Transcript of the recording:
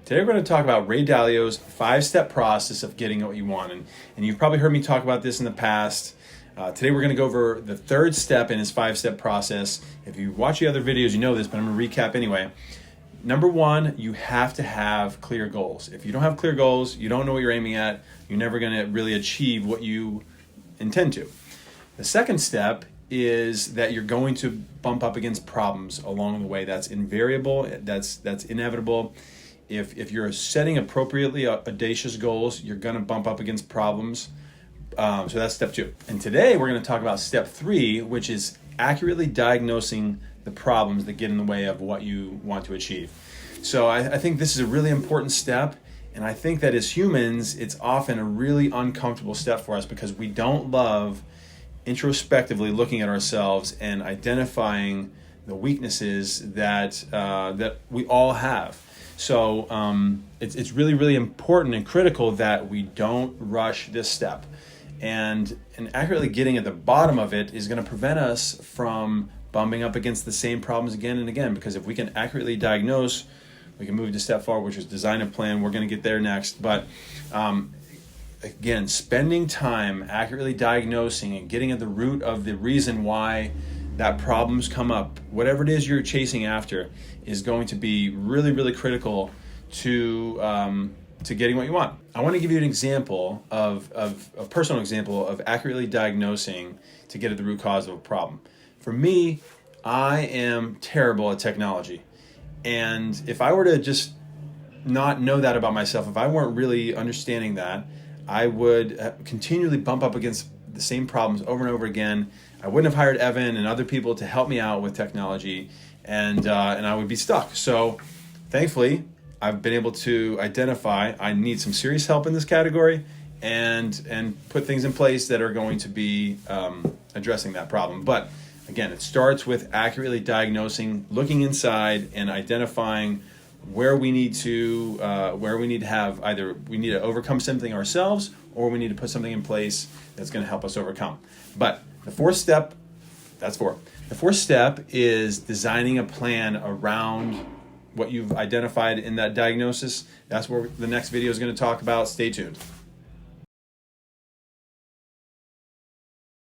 Today we're going to talk about Ray Dalio's 5-step process of getting what you want. And you've probably heard me talk about this in the past. Today we're going to go over the third step in his 5-step process. If you watch the other videos, you know this, but I'm going to recap anyway. Number one, you have to have clear goals. If you don't have clear goals, you don't know what you're aiming at, you're never going to really achieve what you intend to. The second step is that you're going to bump up against problems along the way. That's invariable, that's inevitable. If you're setting appropriately audacious goals, you're going to bump up against problems. So that's step 2. And today we're going to talk about step 3, which is accurately diagnosing the problems that get in the way of what you want to achieve. So I think this is a really important step. And I think that as humans, it's often a really uncomfortable step for us because we don't love introspectively looking at ourselves and identifying the weaknesses that we all have. So it's really, really important and critical that we don't rush this step. And accurately getting at the bottom of it is going to prevent us from bumping up against the same problems again and again. Because if we can accurately diagnose, we can move to step 4, which is design a plan. We're going to get there next. But again, spending time accurately diagnosing and getting at the root of the reason why that problems come up, whatever it is you're chasing after, is going to be really, really critical to getting what you want. I want to give you an example of a personal example of accurately diagnosing to get at the root cause of a problem. For me, I am terrible at technology. And if I were to just not know that about myself, if I weren't really understanding that, I would continually bump up against the same problems over and over again. I wouldn't have hired Evan and other people to help me out with technology, and I would be stuck. So thankfully, I've been able to identify I need some serious help in this category and put things in place that are going to be addressing that problem. But again, it starts with accurately diagnosing, looking inside, and identifying where we need to have either we need to overcome something ourselves or we need to put something in place that's going to help us overcome. But the fourth step, that's 4. The fourth step is designing a plan around what you've identified in that diagnosis. That's where the next video is going to talk about. Stay tuned.